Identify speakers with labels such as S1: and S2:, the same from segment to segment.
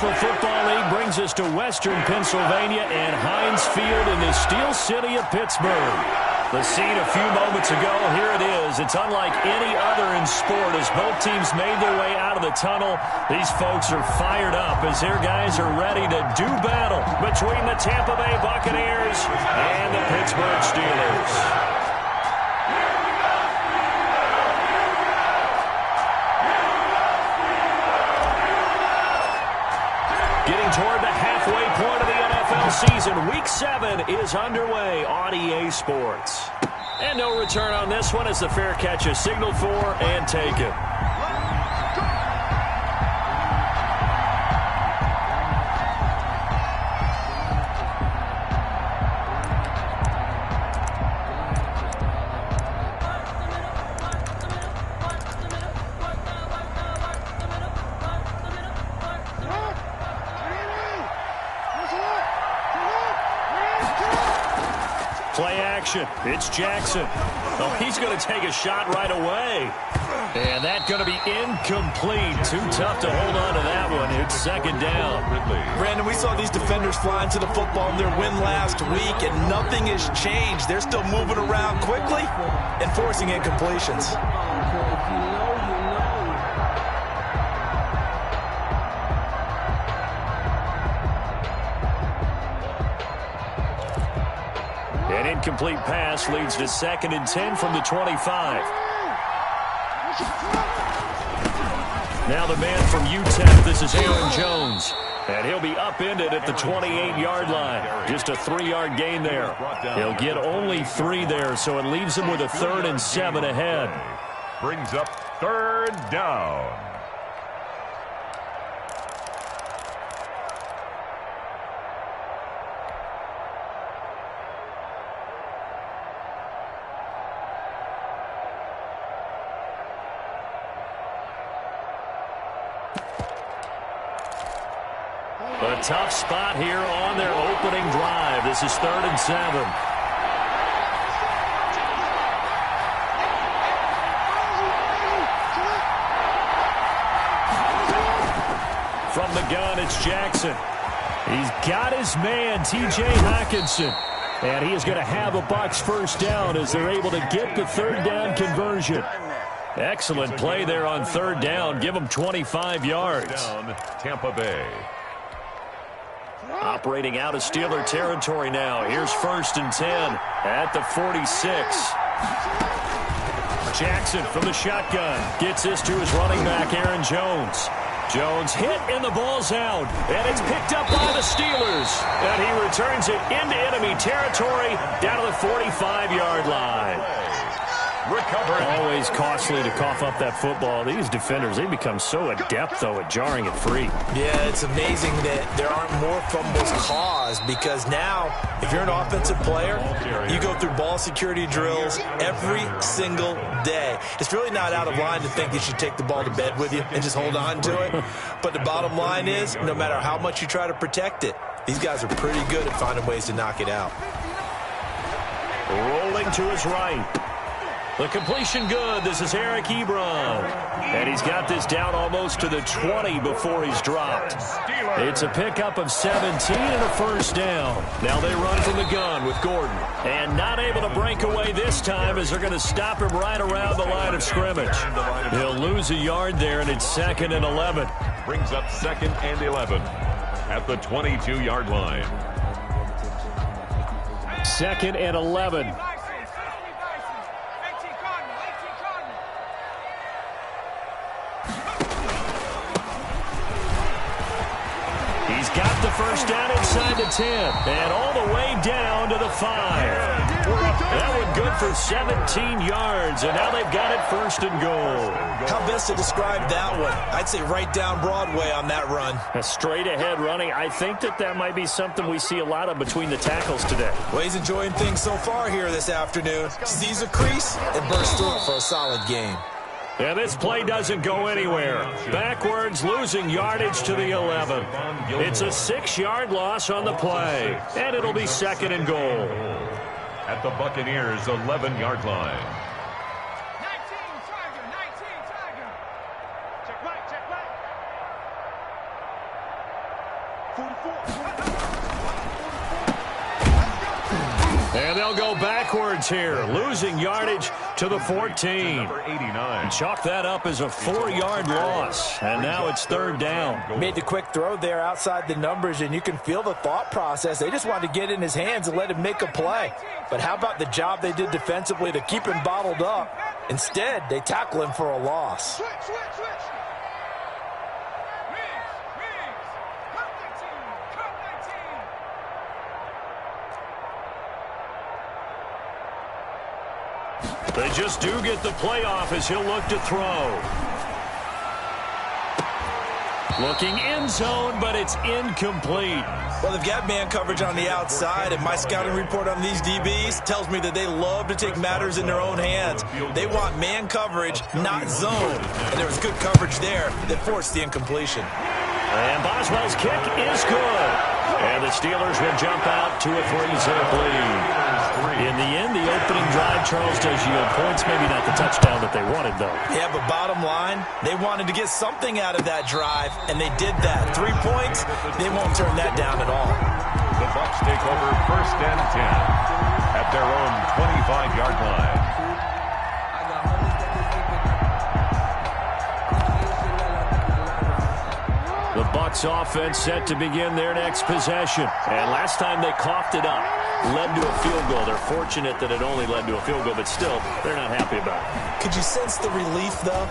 S1: Football League brings us to Western Pennsylvania and Heinz Field in the Steel City of Pittsburgh. The scene a few moments ago, here it is. It's unlike any other in sport as both teams made their way out of the tunnel. These folks are fired up as their guys are ready to do battle between the Tampa Bay Buccaneers and the Pittsburgh Steelers. Getting toward the halfway point of the NFL season, Week 7 is underway on EA Sports. And no return on this one as the fair catch is signaled for and taken. Play action. It's Jackson. Oh, he's going to take a shot right away. And that's going to be incomplete. Too tough to hold on to that one. It's second down.
S2: Brandon, we saw these defenders fly into the football in their win last week, and nothing has changed. They're still moving around quickly and forcing incompletions.
S1: An incomplete pass leads to 2nd and 10 from the 25. Now the man from UTEP, this is Aaron Jones. And he'll be upended at the 28-yard line. Just a 3-yard gain there. He'll get only 3 there, so it leaves him with a 3rd and 7 ahead.
S3: Brings up 3rd down.
S1: A tough spot here on their opening drive. This is 3rd and 7. From the gun, it's Jackson. He's got his man, T.J. Hockenson. And he is going to have a Bucks first down as they're able to get the 3rd down conversion. Excellent play there on 3rd down. Give them 25 yards.
S3: Down, Tampa Bay.
S1: Operating out of Steeler territory now. Here's 1st and 10 at the 46. Jackson from the shotgun gets this to his running back, Aaron Jones. Jones hit and the ball's out. And it's picked up by the Steelers. And he returns it into enemy territory down to the 45-yard line.
S3: Recovered.
S1: Always costly to cough up that football. These defenders, they become so adept, though, at jarring it free.
S2: Yeah, it's amazing that there aren't more fumbles caused because now, if you're an offensive player, you go through ball security drills every single day. It's really not out of line to think you should take the ball to bed with you and just hold on to it. But the bottom line is, no matter how much you try to protect it, these guys are pretty good at finding ways to knock it out.
S1: Rolling to his right. The completion good. This is Eric Ebron. And he's got this down almost to the 20 before he's dropped. It's a pickup of 17 and a first down. Now they run from the gun with Gordon. And not able to break away this time as they're going to stop him right around the line of scrimmage. He'll lose a yard there, and it's 2nd and 11.
S3: Brings up 2nd and 11 at the 22-yard line.
S1: 2nd and 11. He's got the first down inside the 10 and all the way down to the 5. That one good for 17 yards, and now they've got it 1st and goal.
S2: How best to describe that one? I'd say right down Broadway on that run.
S1: A straight-ahead running. I think that might be something we see a lot of between the tackles today.
S2: Well, he's enjoying things so far here this afternoon. Sees a crease and bursts through it for a solid game.
S1: And this play doesn't go anywhere. Backwards, losing yardage to the 11. It's a 6-yard loss on the play, and it'll be 2nd and goal.
S3: At the Buccaneers' 11-yard line.
S4: 19, Tiger. Check right.
S1: And they'll go backwards here, losing yardage to the 14.
S3: Number 89.
S1: Chalk that up as a 4-yard loss, and now it's third down.
S2: Made the quick throw there outside the numbers, and you can feel the thought process. They just wanted to get in his hands and let him make a play. But how about the job they did defensively to keep him bottled up? Instead, they tackle him for a loss.
S4: Switch.
S1: They just do get the playoff as he'll look to throw. Looking end zone, but it's incomplete.
S2: Well, they've got man coverage on the outside, and my scouting report on these DBs tells me that they love to take matters in their own hands. They want man coverage, not zone. And there was good coverage there that forced the incompletion.
S1: And Boswell's kick is good. And the Steelers will jump out to a 3-zip lead. In the end, the opening drive, Charles, does yield points. Maybe not the touchdown that they wanted, though.
S2: Yeah, but bottom line, they wanted to get something out of that drive, and they did that. 3 points, they won't turn that down at all.
S3: The Bucks take over 1st and 10 at their own 25-yard line.
S1: The Bucks offense set to begin their next possession. And last time they coughed it up, led to a field goal. They're fortunate that it only led to a field goal, but still, they're not happy about it.
S2: Could you sense the relief, though,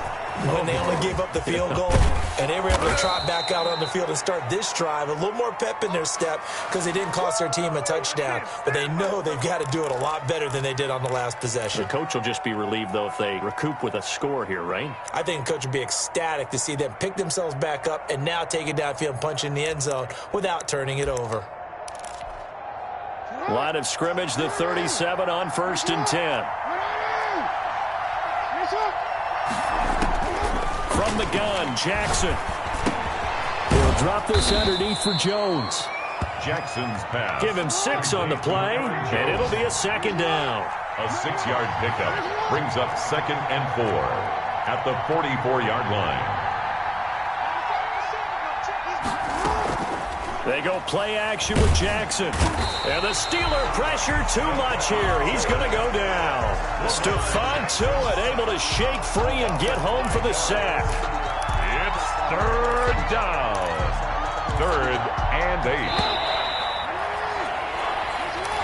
S2: when they only gave up the field goal? And they were able to trot back out on the field and start this drive. A little more pep in their step because they didn't cost their team a touchdown. But they know they've got to do it a lot better than they did on the last possession.
S1: The coach will just be relieved, though, if they recoup with a score here, right?
S2: I think the coach would be ecstatic to see them pick themselves back up and now take it downfield and punch in the end zone without turning it over.
S1: Line of scrimmage, the 37 on 1st and 10. From the gun, Jackson. He'll drop this underneath for Jones.
S3: Jackson's pass.
S1: Give him 6 on the play, and it'll be a 2nd down.
S3: A 6-yard pickup brings up 2nd and 4 at the 44-yard line.
S1: They go play action with Jackson. And the Steeler pressure too much here. He's going to go down. Stephon Tuitt able to shake free and get home for the sack.
S3: It's 3rd down. 3rd and 8.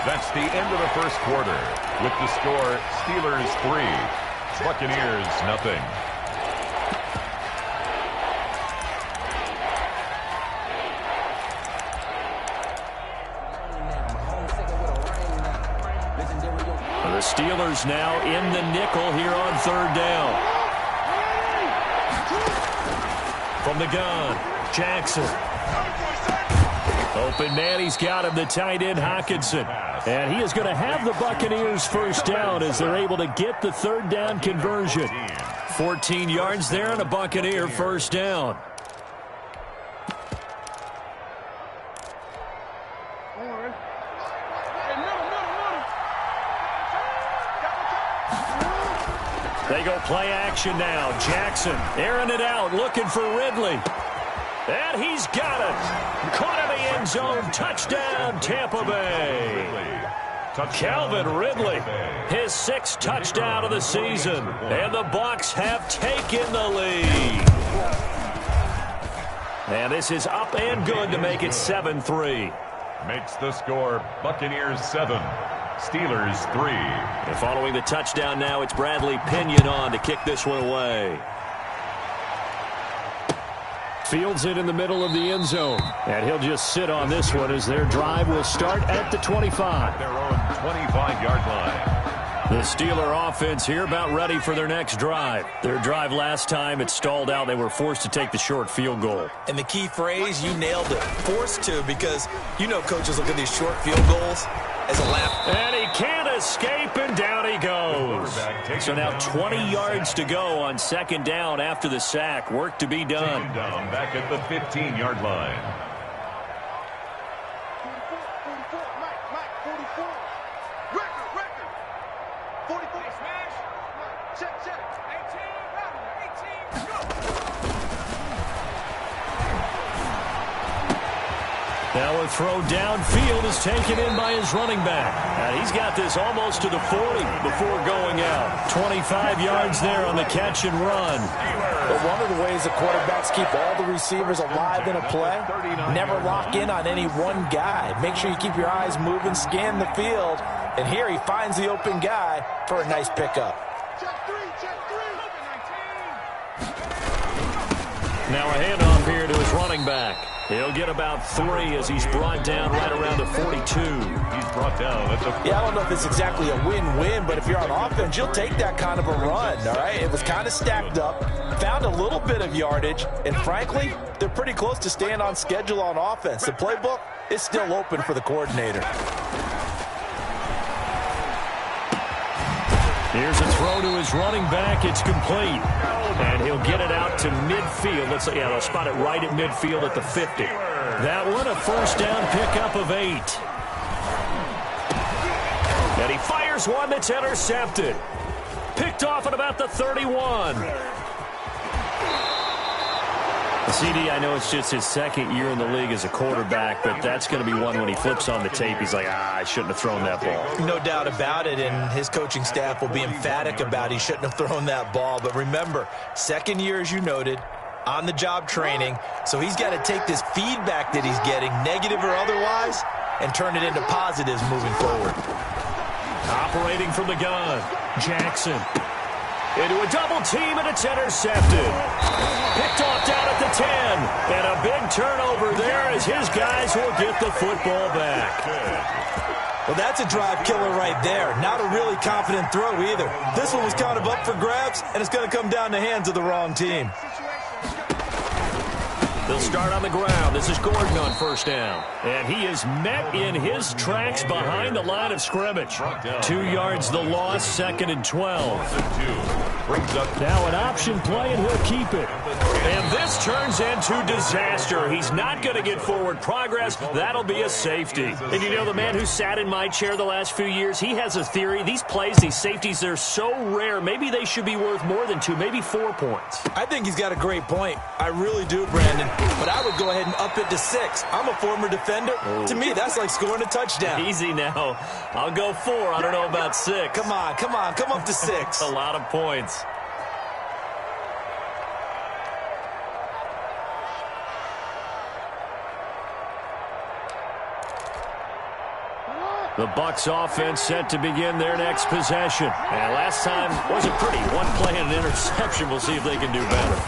S3: That's the end of the first quarter. With the score, Steelers 3, Buccaneers 0.
S1: The Steelers now in the nickel here on 3rd down. From the gun, Jackson. Open man, he's got him, the tight end, Hockenson. And he is going to have the Buccaneers 1st down as they're able to get the 3rd down conversion. 14 yards there and a Buccaneer 1st down. They go play action now. Jackson airing it out, looking for Ridley. And he's got it. Caught in the end zone. Touchdown, Tampa Bay. Calvin Ridley, his 6th touchdown of the season. And the Bucks have taken the lead. And this is up and good to make it 7-3.
S3: Makes the score Buccaneers 7. Steelers 3.
S1: And following the touchdown now, it's Bradley Pinion on to kick this one away. Fields it in the middle of the end zone. And he'll just sit on this one as their drive will start at the 25.
S3: Their own 25-yard line.
S1: The Steeler offense here about ready for their next drive. Their drive last time, it stalled out. They were forced to take the short field goal.
S2: And the key phrase, you nailed it. Forced to, because you know coaches look at these short field goals as a laugh.
S1: And he can't escape, and down he goes. So now 20 yards to go on 2nd down after the sack. Work to be done.
S3: Down back at the 15-yard line.
S4: 44, Mike, 44. Record. 44. Smash. Check. 18, go.
S1: Now a throw downfield is taken in by his running back. And he's got this almost to the 40 before going out. 25 yards there on the catch and run.
S2: But one of the ways the quarterbacks keep all the receivers alive in a play, never lock in on any one guy. Make sure you keep your eyes moving, scan the field. And here he finds the open guy for a nice pickup.
S1: Now a handoff here to his running back. He'll get about 3 as he's brought down right around the 42.
S3: He's brought down at the...
S2: Yeah, I don't know if it's exactly a win-win, but if you're on offense, you'll take that kind of a run, all right? It was kind of stacked up, found a little bit of yardage, and frankly, they're pretty close to staying on schedule on offense. The playbook is still open for the coordinator.
S1: Here's a throw to his running back. It's complete. And he'll get it out to midfield. They'll spot it right at midfield at the 50. That one, a first down pickup of 8. And he fires one that's intercepted. Picked off at about the 31. CD, I know it's just his second year in the league as a quarterback, but that's going to be one when he flips on the tape. He's like, I shouldn't have thrown that ball.
S2: No doubt about it, and his coaching staff will be emphatic about he shouldn't have thrown that ball. But remember, second year, as you noted, on-the-job training, so he's got to take this feedback that he's getting, negative or otherwise, and turn it into positives moving forward.
S1: Operating from the gun, Jackson. Into a double team, and it's intercepted. Picked off down at the 10. And a big turnover there as his guys will get the football back.
S2: Well, that's a drive killer right there. Not a really confident throw either. This one was kind of up for grabs, and it's going to come down the hands of the wrong team.
S1: They'll start on the ground. This is Gordon on first down. And he is met in his tracks behind the line of scrimmage. 2 yards the loss, 2nd and 12. Now an option play, and he'll keep it. And this turns into disaster. He's not going to get forward progress. That'll be a safety. And you know, the man who sat in my chair the last few years, he has a theory. These plays, these safeties, they're so rare. Maybe they should be worth more than 2, maybe 4 points.
S2: I think he's got a great point. I really do, Brandon. But I would go ahead and up it to 6. I'm a former defender. To me, that's like scoring a touchdown.
S1: Easy now. I'll go 4. I don't know about 6.
S2: Come on. Come up to 6.
S1: A lot of points. The Bucks offense set to begin their next possession. And last time wasn't pretty. One play and an interception. We'll see if they can do better.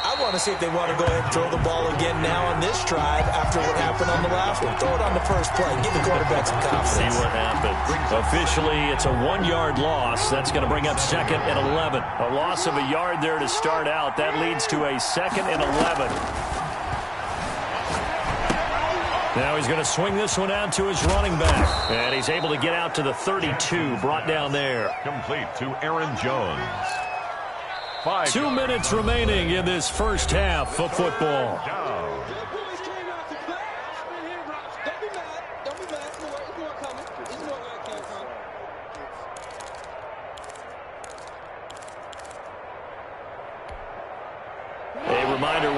S2: I want to see if they want to go ahead and throw the ball again now on this drive after what happened on the last one. Throw it on the first play. Give the quarterback some confidence.
S1: See what happens. Officially, it's a 1-yard loss. That's going to bring up 2nd and 11. A loss of a yard there to start out. That leads to a 2nd and 11. Now he's going to swing this one out to his running back. And he's able to get out to the 32, brought down there.
S3: Complete to Aaron Jones.
S1: 2 minutes remaining in this first half of football.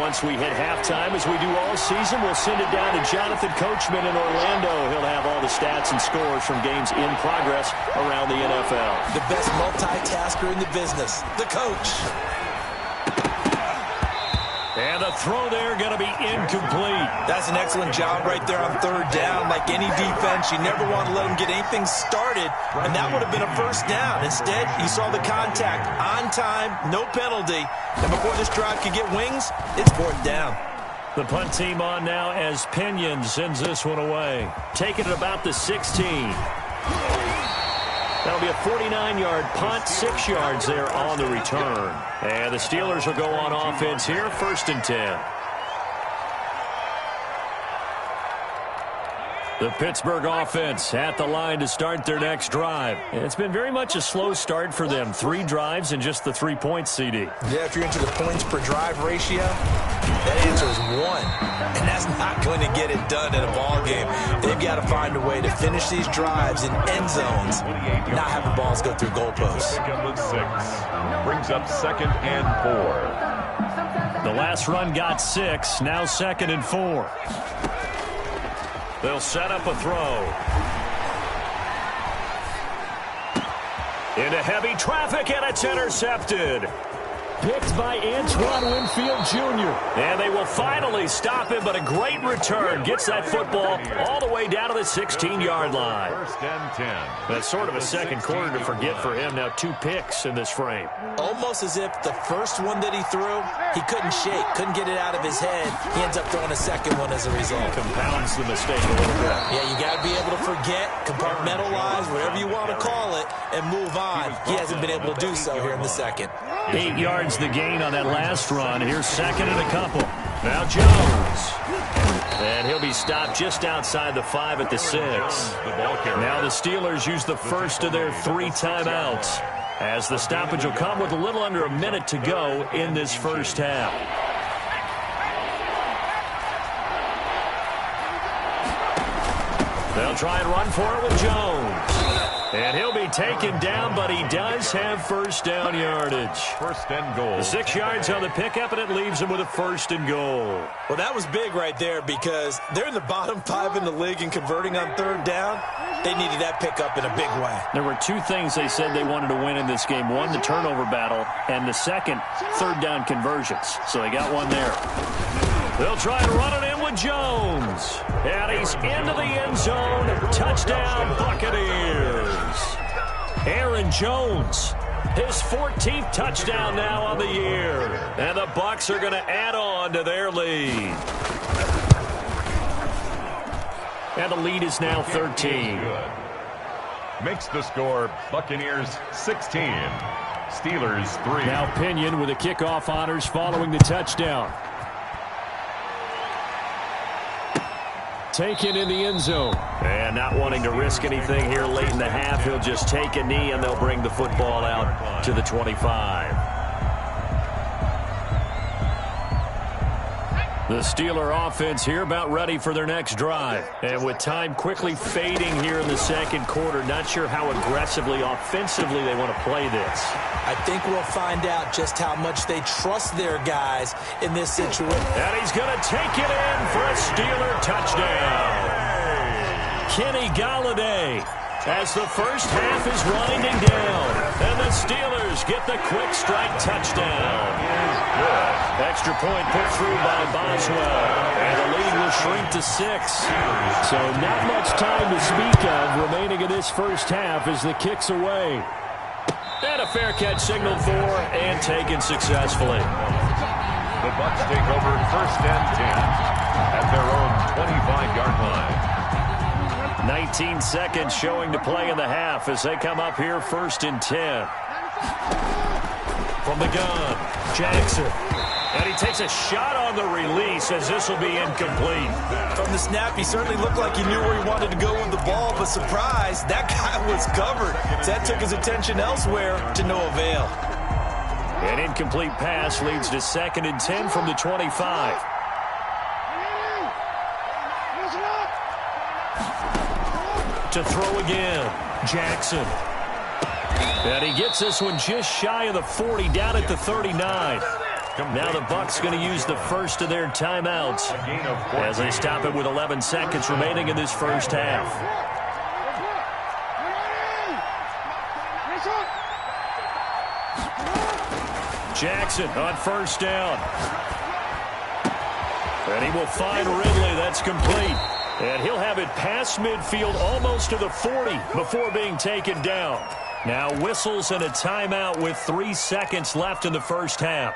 S1: Once we hit halftime, as we do all season, we'll send it down to Jonathan Coachman in Orlando. He'll have all the stats and scores from games in progress around the NFL.
S2: The best multitasker in the business, the coach.
S1: And the throw there going to be incomplete.
S2: That's an excellent job right there on 3rd down. Like any defense, you never want to let them get anything started, and that would have been a first down. Instead, you saw the contact on time, no penalty, and before this drive could get wings, it's 4th down.
S1: The punt team on now as Pinion sends this one away. Taking it about the 16. That'll be a 49-yard punt, 6 yards there on the return. And the Steelers will go on offense here, 1st and 10. The Pittsburgh offense at the line to start their next drive. It's been very much a slow start for them. 3 drives and just the 3 points, CD.
S2: Yeah, if you're into the points per drive ratio, that answer is 1. And that's not going to get it done in a ball game. They've got to find a way to finish these drives in end zones, not have the balls go through goalposts.
S3: 2nd and 6. Brings up 2nd and 4.
S1: The last run got 6. Now 2nd and 4. They'll set up a throw. Into heavy traffic, and it's intercepted.
S5: Picked by Antoine Winfield Jr.
S1: And they will finally stop him, but a great return. Gets that football all the way down to the 16-yard line.
S3: First and 10.
S1: That's sort of a second quarter to forget for him. Now 2 picks in this frame.
S2: Almost as if the first one that he threw, he couldn't shake, couldn't get it out of his head. He ends up throwing a second one as a result.
S1: Compounds the mistake a little bit.
S2: Yeah, you got to be able to forget, compartmentalize, whatever you want to call it, and move on. He hasn't been able to do so here in the second.
S1: 8 yards the gain on that last run. Here's second and a couple. Now Jones. And he'll be stopped just outside the 5 at the 6. Now the Steelers use the first of their 3 timeouts, as the stoppage will come with a little under a minute to go in this first half. They'll try and run for it with Jones. And he'll be taken down, but he does have first down yardage.
S3: First and goal.
S1: 6 yards on the pickup, and it leaves him with a first and goal.
S2: Well, that was big right there because they're in the bottom 5 in the league in converting on third down. They needed that pickup in a big way.
S5: There were 2 things they said they wanted to win in this game. One, the turnover battle, and the second, third down conversions. So they got one there.
S1: They'll try and run it in with Jones. And he's into the end zone. Touchdown, Buccaneers. Aaron Jones, his 14th touchdown now on the year. And the Bucs are going to add on to their lead. And the lead is now 13.
S3: Makes the score Buccaneers 16. Steelers 3.
S5: Now Pinion with the kickoff honors following the touchdown. Taken in the end zone.
S1: And not wanting to risk anything here late in the half, he'll just take a knee and they'll bring the football out to the 25. The Steeler offense here about ready for their next drive. And with time quickly fading here in the second quarter, not sure how aggressively, offensively they want to play this.
S2: I think we'll find out just how much they trust their guys in this situation.
S1: And he's going to take it in for a Steeler touchdown. Kenny Galladay, as the first half is winding down. And the Steelers get the quick strike touchdown. Extra point put through by Boswell. And the lead will shrink to 6.
S5: So not much time to speak of remaining in this first half as the kick's away.
S1: And a fair catch signaled for and taken successfully.
S3: The Bucs take over first and 10 at their own 25-yard line.
S1: 19 seconds showing to play in the half as they come up here first and 10. From the gun, Jackson. And he takes a shot on the release as this will be incomplete.
S2: From the snap, he certainly looked like he knew where he wanted to go with the ball, but surprise, that guy was covered. So that took his attention elsewhere to no avail.
S1: An incomplete pass leads to second and 10 from the 25. To throw again, Jackson. And he gets this one just shy of the 40, down at the 39. Now the Bucs going to use the first of their timeouts as they stop it with 11 seconds remaining in this first half. Jackson on first down. And he will find Ridley. That's complete. And he'll have it past midfield almost to the 40 before being taken down. Now whistles and a timeout with 3 seconds left in the first half.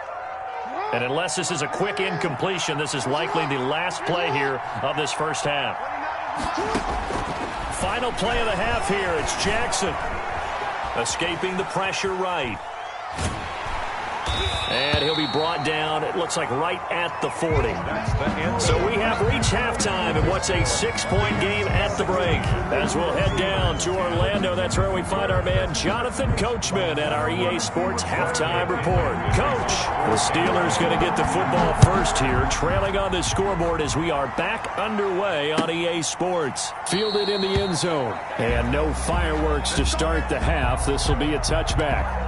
S1: And unless this is a quick incompletion, this is likely the last play here of this first half. Final play of the half here. It's Jackson escaping the pressure right. And he'll be brought down, it looks like right at the 40. So we have reached halftime in what's a 6-point game at the break. As we'll head down to Orlando, that's where we find our man Jonathan Coachman at our EA Sports Halftime Report. Coach, the Steelers going to get the football first here, trailing on the scoreboard as we are back underway on EA Sports.
S5: Fielded in the end zone. And no fireworks to start the half. This will be a touchback.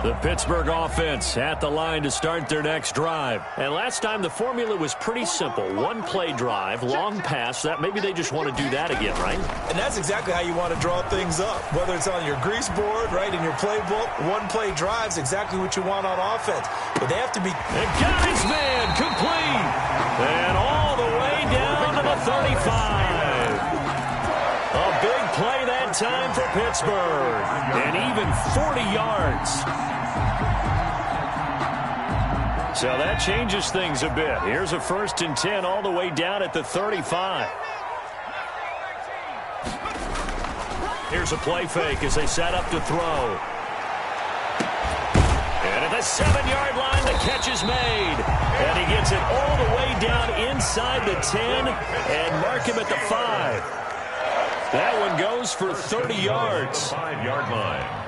S1: The Pittsburgh offense at the line to start their next drive. And last time the formula was pretty simple. One-play drive, long pass. That maybe they just want to do that again, right?
S2: And that's exactly how you want to draw things up. Whether it's on your grease board, right, in your playbook, one-play drive's exactly what you want on offense. But they have to be...
S1: And got his man complete. And all the way down to the 35. A big play that time for Pittsburgh. And even 40 yards. So that changes things a bit. Here's a 1st and 10 all the way down at the 35. Here's a play fake as they set up to throw. And at the 7-yard line, the catch is made. And he gets it all the way down inside the 10 and mark him at the 5. That one goes for 30 yards.
S3: 5-yard line.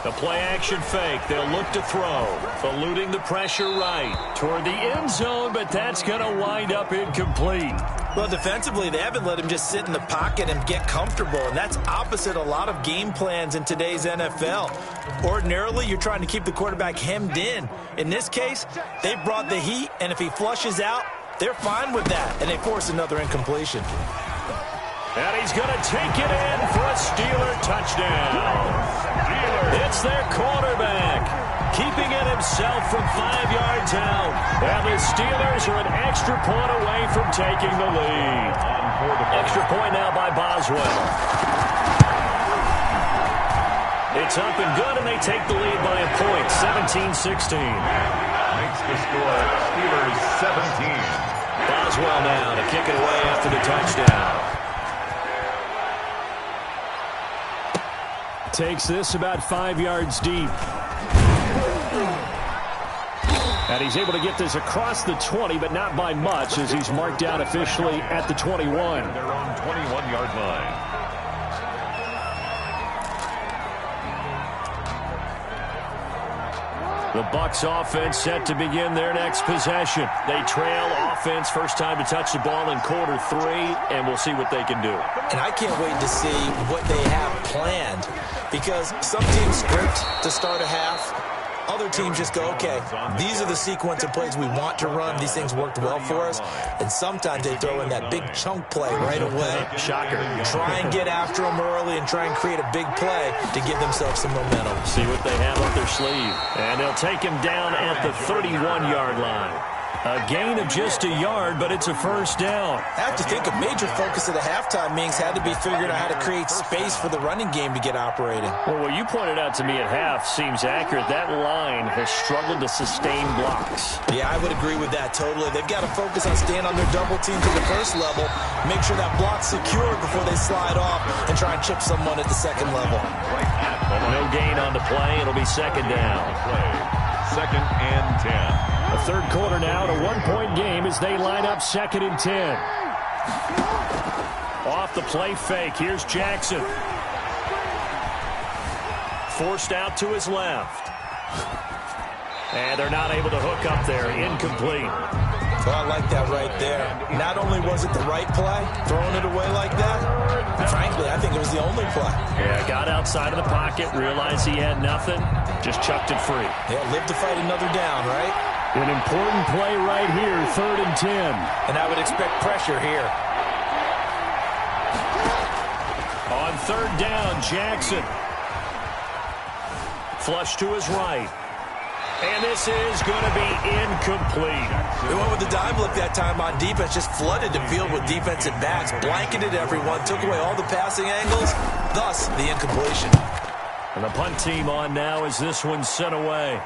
S1: The play-action fake. They'll look to throw. Eluding the pressure right toward the end zone, but that's going to wind up incomplete.
S2: Well, defensively, they haven't let him just sit in the pocket and get comfortable, and that's opposite a lot of game plans in today's NFL. Ordinarily, you're trying to keep the quarterback hemmed in. In this case, they brought the heat, and if he flushes out, they're fine with that, and they force another incompletion.
S1: And he's going to take it in for a Steeler touchdown. It's their quarterback, keeping it himself from 5 yards out. And the Steelers are an extra point away from taking the lead. Extra point now by Boswell. It's up and good, and they take the lead by a point, 17-16.
S3: Makes the score Steelers 17.
S1: Boswell now to kick it away after the touchdown. Takes this about 5 yards deep. And he's able to get this across the 20, but not by much, as he's marked down officially at the 21.
S3: Their own 21-yard line.
S1: The Bucks offense set to begin their next possession. They trail offense, first time to touch the ball in quarter 3, and we'll see what they can do.
S2: And I can't wait to see what they have planned, because some teams script to start a half. Other teams just go, okay, these are the sequence of plays we want to run. These things worked well for us. And sometimes they throw in that big chunk play right away.
S1: Shocker.
S2: Try and get after them early and try and create a big play to give themselves some momentum.
S1: See what they have up their sleeve. And they'll take him down at the 31-yard line. A gain of just a yard, but it's a first down.
S2: I have to think a major focus of the halftime meetings had to be figuring out how to create space for the running game to get operating.
S1: Well, what you pointed out to me at half seems accurate. That line has struggled to sustain blocks.
S2: Yeah, I would agree with that totally. They've got to focus on staying on their double team to the first level, make sure that block's secured before they slide off, and try and chip someone at the second level.
S1: No gain on the play. It'll be second down.
S3: 2nd and 10.
S1: A third quarter now, a 1-point game as they line up 2nd and 10. Off the play fake, here's Jackson. Forced out to his left. And they're not able to hook up there, incomplete.
S2: Well, I like that right there. Not only was it the right play, throwing it away like that, frankly, I think it was the only play.
S1: Yeah, got outside of the pocket, realized he had nothing, just chucked it free.
S2: Yeah, live to fight another down, right?
S1: An important play right here, 3rd and 10.
S2: And I would expect pressure here.
S1: On 3rd down, Jackson. Flush to his right. And this is going to be incomplete.
S2: They went with the dime look that time on defense, just flooded the field with defensive backs, blanketed everyone, took away all the passing angles, thus the incompletion.
S1: And the punt team on now as this one's sent away.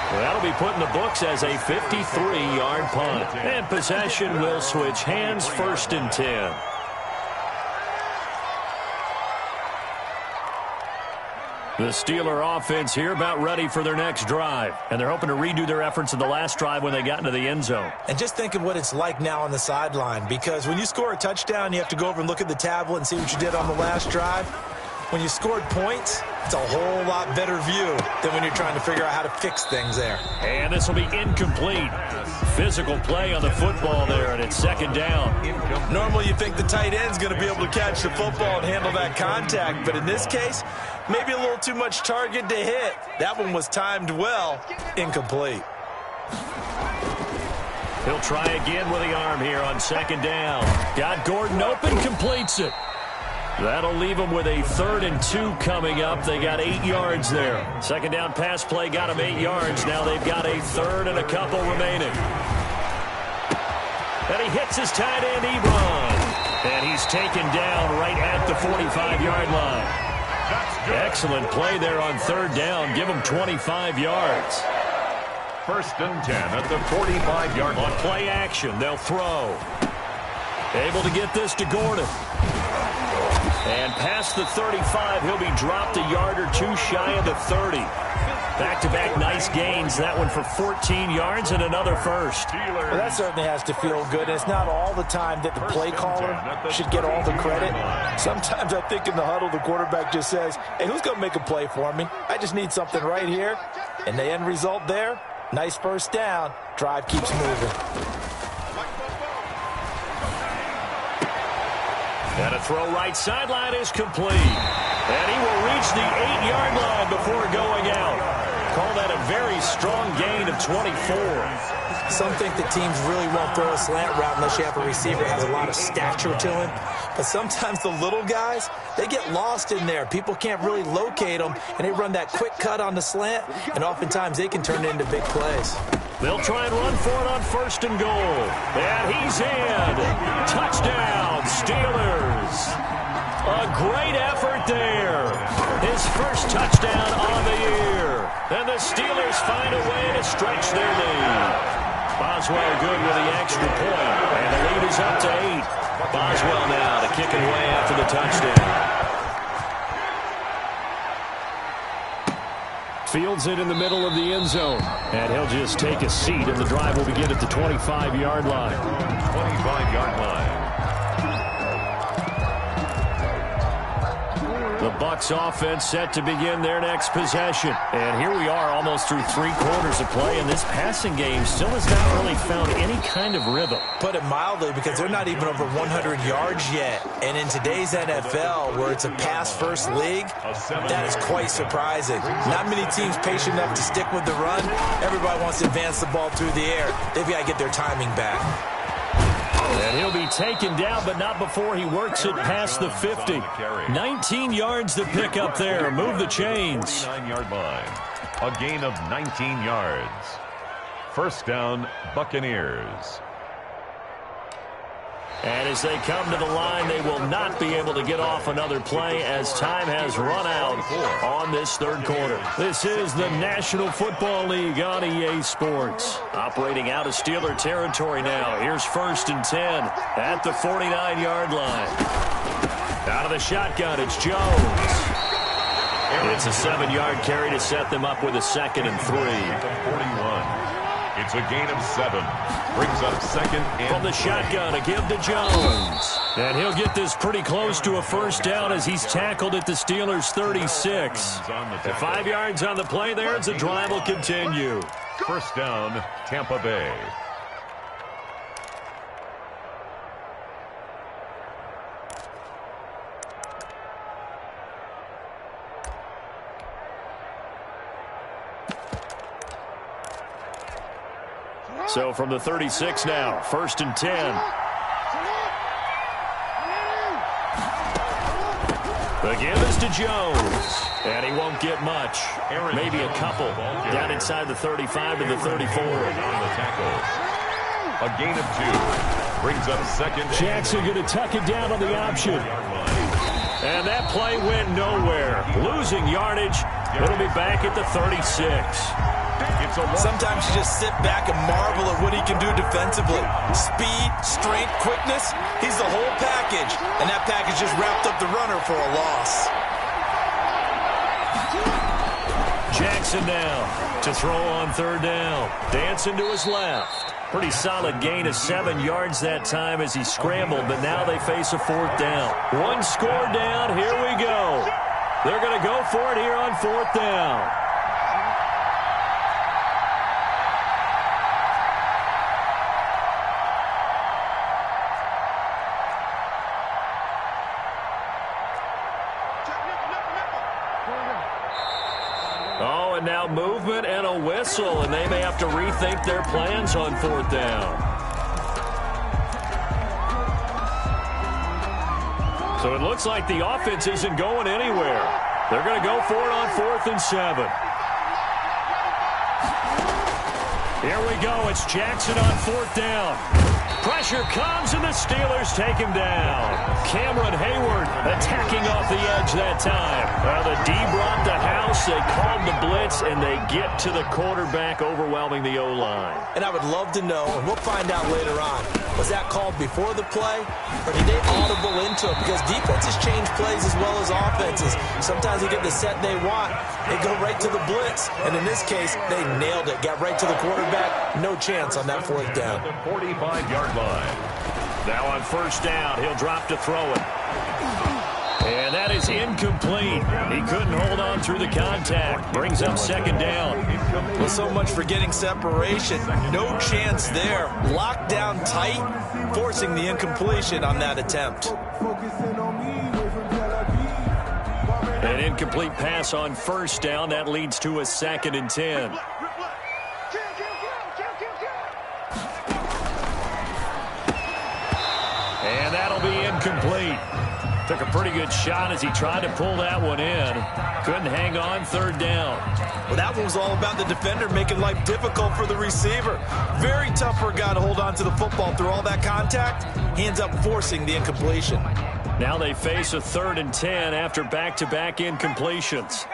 S1: Well, that'll be put in the books as a 53-yard punt. And possession will switch hands, 1st and 10. The Steeler offense here about ready for their next drive. And they're hoping to redo their efforts in the last drive when they got into the end zone.
S2: And just think of what it's like now on the sideline, because when you score a touchdown, you have to go over and look at the tablet and see what you did on the last drive. when you scored points, it's a whole lot better view than when you're trying to figure out how to fix things there.
S5: And this will be incomplete. Physical play on the football there, and it's second down.
S2: Normally you think the tight end's going to be able to catch the football and handle that contact, but in this case, maybe a little too much target to hit. That one was timed well, incomplete.
S5: He'll try again with the arm here on second down. Got Gordon open, completes it. That'll leave them with a 3rd and 2 coming up. They got 8 yards there. Second down pass play got them 8 yards. Now they've got a 3rd and a couple remaining. And he hits his tight end, Ebron. And he's taken down right at the 45-yard line. Excellent play there on 3rd down. Give him 25 yards.
S3: 1st and 10 at the 45-yard line.
S5: On play action, they'll throw. Able to get this to Gordon. And past the 35, he'll be dropped a yard or two shy of the 30. Back-to-back nice gains. That one for 14 yards and another first.
S2: Well, that certainly has to feel good. It's not all the time that the play caller should get all the credit. Sometimes I think in the huddle, the quarterback just says, hey, who's going to make a play for me? I just need something right here. And the end result there, nice first down. Drive keeps moving.
S5: And a throw right sideline is complete. And he will reach the 8-yard line before going out. Call that a very strong gain of 24.
S2: Some think that teams really won't throw a slant route unless you have a receiver that has a lot of stature to him. But sometimes the little guys, they get lost in there. People can't really locate them, and they run that quick cut on the slant, and oftentimes they can turn it into big plays.
S5: They'll try and run for it on 1st and goal. And he's in. Touchdown, Steelers. A great effort there. His first touchdown on the year. And the Steelers find a way to stretch their lead. Boswell good with the extra point. And the lead is up to 8. Boswell now to kick it away after the touchdown. Fields it in the middle of the end zone. And he'll just take a seat, and the drive will begin at the 25-yard line.
S3: 25-yard line.
S5: The Bucks offense set to begin their next possession. And here we are almost through 3 quarters of play, and this passing game still has not really found any kind of rhythm.
S2: Put it mildly, because they're not even over 100 yards yet. And in today's NFL, where it's a pass-first league, that is quite surprising. Not many teams patient enough to stick with the run. Everybody wants to advance the ball through the air. They've got to get their timing back.
S5: And he'll be taken down, but not before he works it past the 50. 19 yards to pick up there. Move the chains.
S3: 9-yard line. A gain of 19 yards. 1st down, Buccaneers.
S5: And as they come to the line, they will not be able to get off another play as time has run out on this 3rd quarter. This is the National Football League on EA Sports. Operating out of Steeler territory now. Here's 1st and 10 at the 49-yard line. Out of the shotgun, it's Jones. It's a 7-yard carry to set them up with a 2nd and 3.
S3: 41. It's a gain of 7. Brings up 2nd and
S5: from the shotgun, a give to Jones. And he'll get this pretty close to a 1st down as he's tackled at the Steelers' 36. And 5 yards on the play there as the drive will continue.
S3: 1st down, Tampa Bay.
S5: So from the 36 now, 1st and 10. The give is to Jones. And he won't get much. Maybe a couple. Down inside the 35 to the 34.
S3: On the tackle. A gain of 2. Brings up 2nd.
S5: Jackson going to tuck it down on the option. And that play went nowhere. Losing yardage. It'll be back at the 36.
S2: Sometimes you just sit back and marvel at what he can do defensively. Speed, strength, quickness, he's the whole package. And that package just wrapped up the runner for a loss.
S5: Jackson now to throw on 3rd down. Dancing to his left. Pretty solid gain of 7 yards that time as he scrambled, but now they face a 4th down. 1 score down, here we go. They're going to go for it here on 4th down. Oh, and now movement and a whistle, and they may have to rethink their plans on 4th down. So it looks like the offense isn't going anywhere. They're going to go for it on 4th and 7. Here we go. It's Jackson on 4th down. Pressure comes, and the Steelers take him down. Cameron Hayward attacking off the edge that time. Well, the D brought the house. They called the blitz, and they get to the quarterback, overwhelming the O-line.
S2: And I would love to know, and we'll find out later on, was that called before the play, or did they audible into it? Because defenses change plays as well as offenses. Sometimes they get the set they want. They go right to the blitz, and in this case, they nailed it. Got right to the quarterback. No chance on that 4th down.
S3: The 45-yard line.
S5: Now on 1st down, he'll drop to throw it. And that is incomplete. He couldn't hold on through the contact. Brings up 2nd down.
S2: Well, so much for getting separation. No chance there. Locked down tight, forcing the incompletion on that attempt.
S5: An incomplete pass on 1st down. That leads to a 2nd and 10. And that'll be incomplete. Took a pretty good shot as he tried to pull that one in. Couldn't hang on 3rd down.
S2: Well, that one was all about the defender making life difficult for the receiver. Very tough for a guy to hold on to the football through all that contact. He ends up forcing the incompletion.
S5: Now they face a 3rd and 10 after back-to-back incompletions.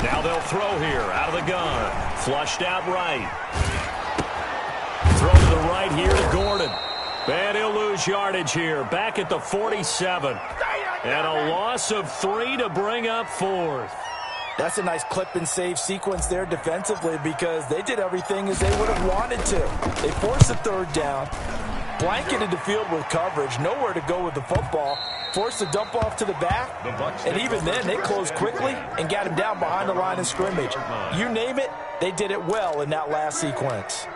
S5: Now they'll throw here out of the gun. Flushed out right. Throw to the right here to Gordon. And he'll lose yardage here. Back at the 47. And a loss of 3 to bring up 4th.
S2: That's a nice clip and save sequence there defensively because they did everything as they would have wanted to. They forced the 3rd down, blanketed the field with coverage, nowhere to go with the football, forced the dump off to the back, and even then they closed quickly and got him down behind the line of scrimmage. You name it, they did it well in that last sequence.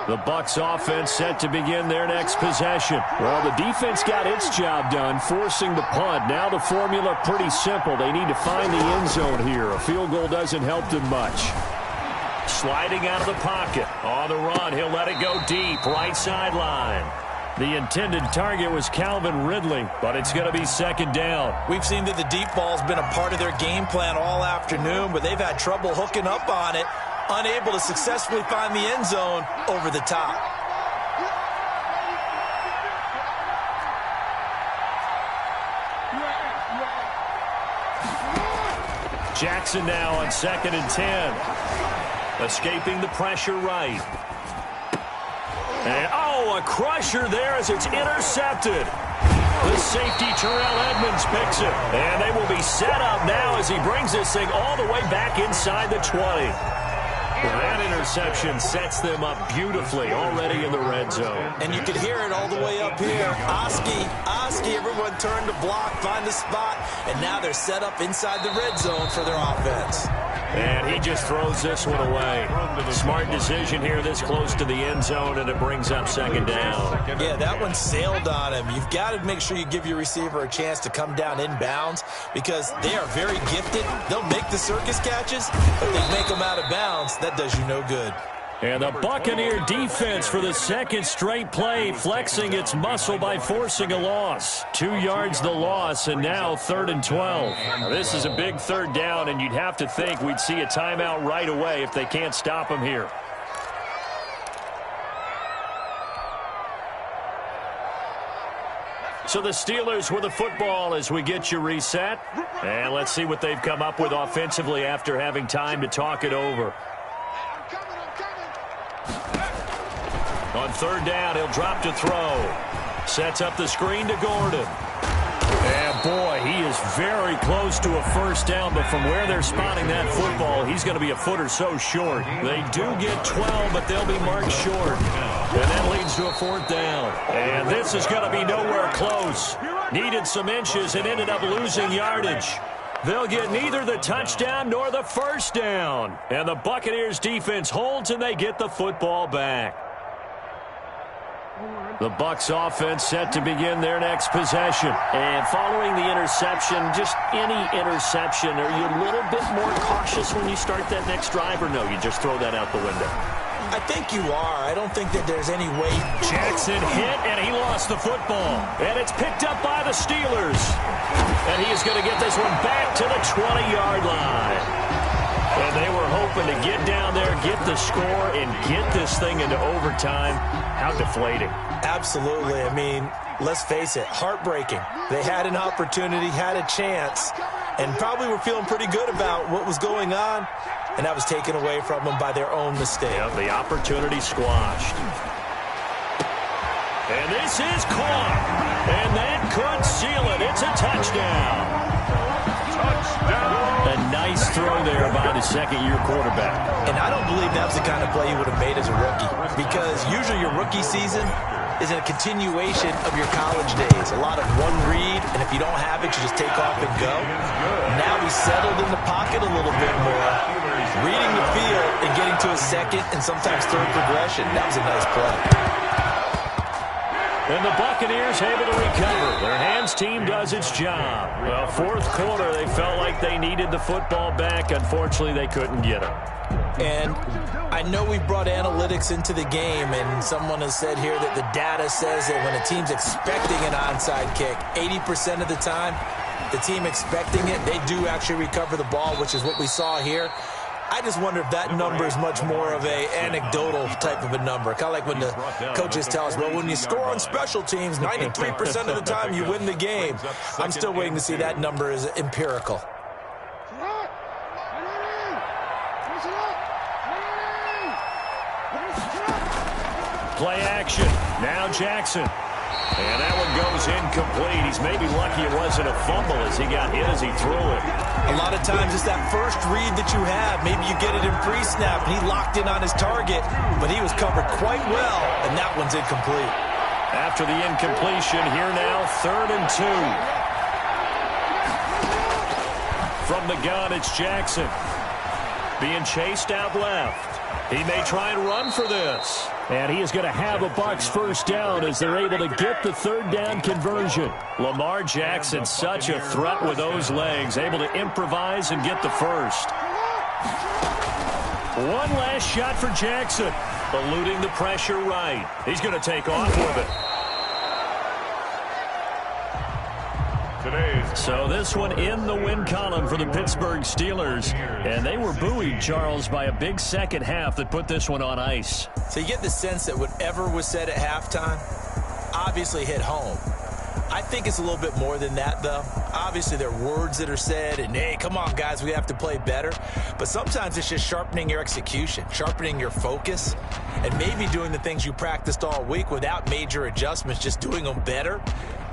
S5: The Bucks offense set to begin their next possession. Well, the defense got its job done, forcing the punt. Now the formula pretty simple. They need to find the end zone here. A field goal doesn't help them much. Sliding out of the pocket. On the run, he'll let it go deep, right sideline. The intended target was Calvin Ridley, but it's going to be 2nd down.
S2: We've seen that the deep ball's been a part of their game plan all afternoon, but they've had trouble hooking up on it. Unable to successfully find the end zone over the top.
S5: Jackson now on 2nd and 10. Escaping the pressure right. And, oh, a crusher there as it's intercepted. The safety, Terrell Edmonds, picks it. And they will be set up now as he brings this thing all the way back inside the 20. Well, that interception sets them up beautifully already in the red zone.
S2: And you can hear it all the way up here. Oski, everyone turned to block, find the spot, and now they're set up inside the red zone for their offense.
S5: And he just throws this one away. Smart decision here this close to the end zone, and it brings up 2nd down.
S2: Yeah, that one sailed on him. You've got to make sure you give your receiver a chance to come down inbounds because they are very gifted. They'll make the circus catches, but they make them out of bounds. That does you no good.
S5: And the Buccaneer defense for the 2nd straight play, flexing its muscle by forcing a loss. 2 yards the loss, and now 3rd and 12. Now, this is a big 3rd down, and you'd have to think we'd see a timeout right away if they can't stop him here. So the Steelers with the football as we get you reset. And let's see what they've come up with offensively after having time to talk it over. On 3rd down, he'll drop to throw. Sets up the screen to Gordon. And boy, he is very close to a first down, but from where they're spotting that football, he's going to be a foot or so short. They do get 12, but they'll be marked short. And that leads to a fourth down. And this is going to be nowhere close. Needed some inches and ended up losing yardage. They'll get neither the touchdown nor the first down. And the Buccaneers defense holds and they get the football back. The Bucks offense set to begin their next possession. And following the interception, just any interception, are you a little bit more cautious when you start that next drive, or no, you just throw that out the window?
S2: I think you are. I don't think that there's any way.
S5: Jackson hit, and he lost the football. And it's picked up by the Steelers. And he is going to get this one back to the 20-yard line. And they were hoping to get down there, get the score, and get this thing into overtime. How deflating.
S2: Absolutely. I mean, let's face it, heartbreaking. They had an opportunity, had a chance, and probably were feeling pretty good about what was going on, and that was taken away from them by their own mistake.
S5: Yeah, the opportunity squashed. And this is caught. And that could seal it. It's a touchdown. A nice throw there by the second-year quarterback.
S2: And I don't believe that's the kind of play he would have made as a rookie, because usually your rookie season is a continuation of your college days. A lot of one read, and if you don't have it, you just take off and go. Now he's settled in the pocket a little bit more, reading the field and getting to a second and sometimes third progression. That was a nice play.
S5: And the Buccaneers able to recover. Their hands team does its job. Well, fourth quarter, they felt like they needed the football back. Unfortunately, they couldn't get it.
S2: And I know we brought analytics into the game, and someone has said here that the data says that when a team's expecting an onside kick, 80% of the time, the team expecting it, they do actually recover the ball, which is what we saw here. I just wonder if that number is much more of a anecdotal type of a number. Kind of like when the coaches tell us, well, when you score on special teams, 93% of the time you win the game. I'm still waiting to see that number is empirical.
S5: Play action. Now Jackson. And that one goes incomplete. He's maybe lucky it wasn't a fumble as he got hit as he threw it.
S2: A lot of times it's that first read that you have. Maybe you get it in pre-snap, and he locked in on his target, but he was covered quite well, and that one's incomplete.
S5: After the incompletion, here now, 3rd and 2. From the gun, it's Jackson. Being chased out left. He may try and run for this. And he is going to have a Bucks first down as they're able to get the third down conversion. Lamar Jackson, such a threat with those legs, able to improvise and get the first. One last shot for Jackson, eluding the pressure right. He's going to take off with it. So this one in the win column for the Pittsburgh Steelers. And they were buoyed, Charles, by a big second half that put this one on ice.
S2: So you get the sense that whatever was said at halftime obviously hit home. I think it's a little bit more than that, though. Obviously, there are words that are said, and, hey, come on, guys, we have to play better. But sometimes it's just sharpening your execution, sharpening your focus, and maybe doing the things you practiced all week without major adjustments, just doing them better.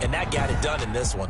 S2: And that got it done in this one.